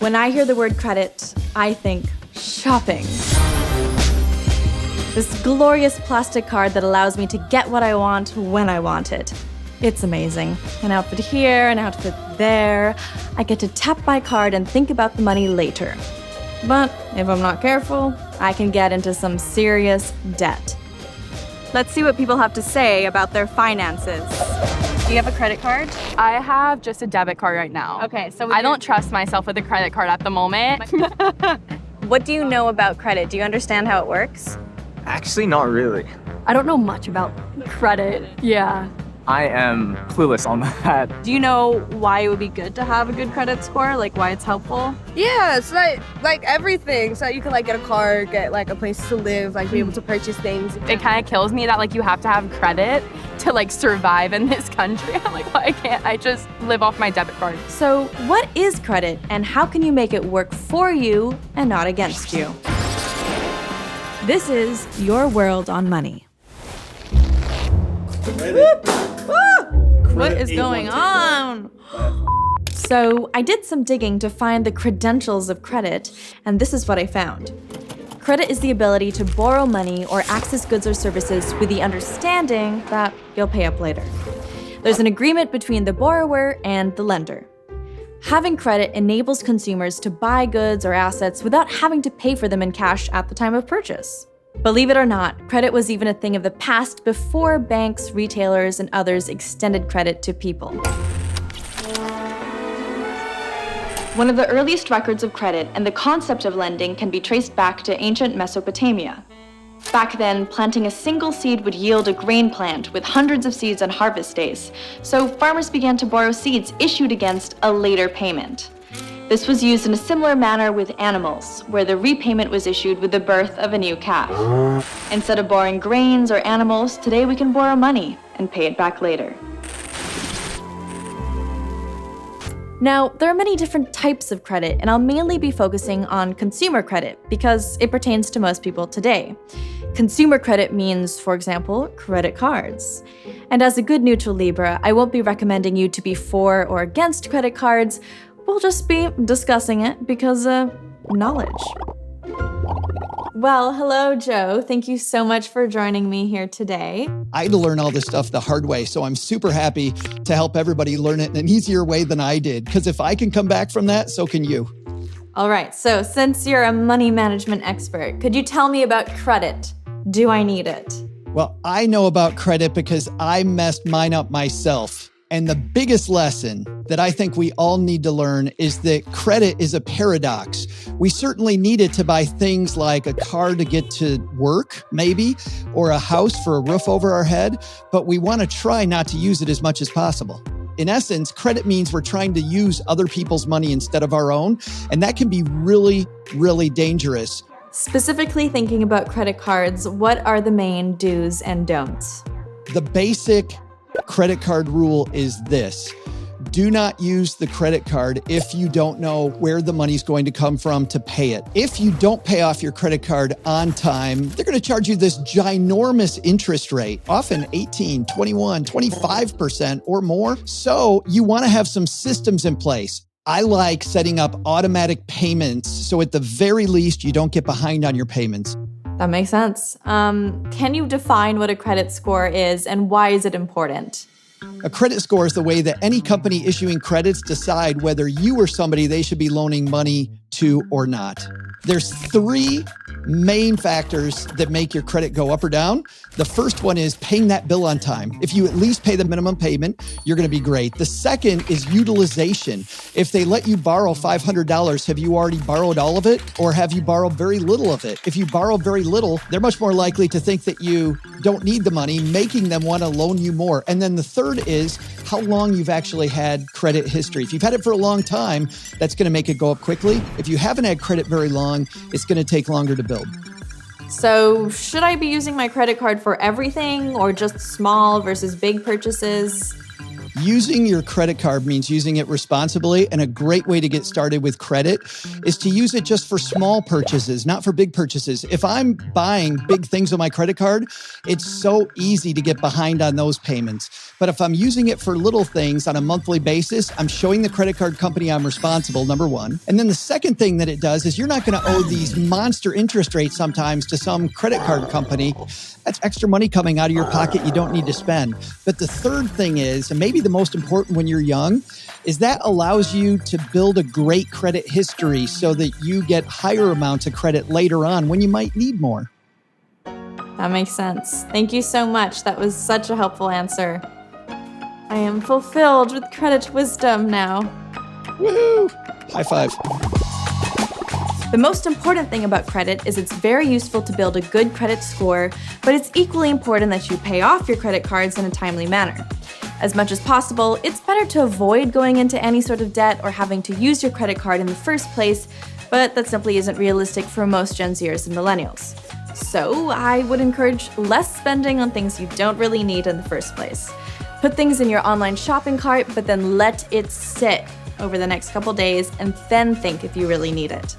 When I hear the word credit, I think shopping. This glorious plastic card that allows me to get what I want when I want it. It's amazing. An outfit here, an outfit there. I get to tap my card and think about the money later. But if I'm not careful, I can get into some serious debt. Let's see what people have to say about their finances. Do you have a credit card? I have just a debit card right now. Okay, so I don't trust myself with a credit card at the moment. What do you know about credit? Do you understand how it works? Actually, not really. I don't know much about credit. Yeah. I am clueless on that. Do you know why it would be good to have a good credit score? Like why it's helpful? Yeah, it's like everything. So you can like get a car, get like a place to live, like be able to purchase things. It kind of kills me that like you have to have credit to like survive in this country. I'm like, why can't I just live off my debit card? So what is credit and how can you make it work for you and not against you? This is Your World on Money. What is going on? So I did some digging to find the credentials of credit, and this is what I found. Credit is the ability to borrow money or access goods or services with the understanding that you'll pay up later. There's an agreement between the borrower and the lender. Having credit enables consumers to buy goods or assets without having to pay for them in cash at the time of purchase. Believe it or not, credit was even a thing of the past before banks, retailers, and others extended credit to people. One of the earliest records of credit and the concept of lending can be traced back to ancient Mesopotamia. Back then, planting a single seed would yield a grain plant with hundreds of seeds on harvest days, so farmers began to borrow seeds issued against a later payment. This was used in a similar manner with animals, where the repayment was issued with the birth of a new calf. Instead of borrowing grains or animals, today we can borrow money and pay it back later. Now, there are many different types of credit, and I'll mainly be focusing on consumer credit because it pertains to most people today. Consumer credit means, for example, credit cards. And as a good neutral Libra, I won't be recommending you to be for or against credit cards. We'll just be discussing it because, knowledge. Well, hello, Joe. Thank you so much for joining me here today. I had to learn all this stuff the hard way, so I'm super happy to help everybody learn it in an easier way than I did, because if I can come back from that, so can you. All right, so since you're a money management expert, could you tell me about credit? Do I need it? Well, I know about credit because I messed mine up myself. And the biggest lesson that I think we all need to learn is that credit is a paradox. We certainly need it to buy things like a car to get to work, maybe, or a house for a roof over our head, but we want to try not to use it as much as possible. In essence, credit means we're trying to use other people's money instead of our own, and that can be really, really dangerous. Specifically thinking about credit cards, what are the main do's and don'ts? The basic credit card rule is this: do not use the credit card if you don't know where the money's going to come from to pay it. If you don't pay off your credit card on time, they're going to charge you this ginormous interest rate, often 18, 21, 25% or more. So you want to have some systems in place. I like setting up automatic payments, so at the very least, you don't get behind on your payments. That makes sense. Can you define what a credit score is and why is it important? A credit score is the way that any company issuing credits decide whether you are somebody they should be loaning money to or not. There's three main factors that make your credit go up or down. The first one is paying that bill on time. If you at least pay the minimum payment, you're going to be great. The second is utilization. If they let you borrow $500, have you already borrowed all of it, or have you borrowed very little of it? If you borrow very little, they're much more likely to think that you don't need the money, making them want to loan you more. And then the third is how long you've actually had credit history. If you've had it for a long time, that's going to make it go up quickly. If you haven't had credit very long, it's going to take longer to build. So should I be using my credit card for everything or just small versus big purchases? Using your credit card means using it responsibly, and a great way to get started with credit is to use it just for small purchases, not for big purchases. If I'm buying big things on my credit card, it's so easy to get behind on those payments. But if I'm using it for little things on a monthly basis, I'm showing the credit card company I'm responsible, number one. And then the second thing that it does is you're not going to owe these monster interest rates sometimes to some credit card company. That's extra money coming out of your pocket you don't need to spend. But the third thing is, and maybe the most important when you're young, is that allows you to build a great credit history so that you get higher amounts of credit later on when you might need more. That makes sense. Thank you so much. That was such a helpful answer. I am fulfilled with credit wisdom now. Woohoo! High five. The most important thing about credit is it's very useful to build a good credit score, but it's equally important that you pay off your credit cards in a timely manner. As much as possible, it's better to avoid going into any sort of debt or having to use your credit card in the first place, but that simply isn't realistic for most Gen Zers and millennials. So I would encourage less spending on things you don't really need in the first place. Put things in your online shopping cart, but then let it sit over the next couple days and then think if you really need it.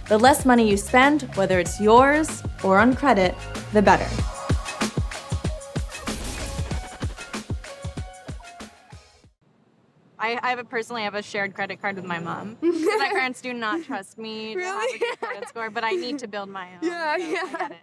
The less money you spend, whether it's yours or on credit, the better. I personally have a shared credit card with my mom. My parents do not trust me to have a good credit score, but I need to build my own. Yeah. I get it.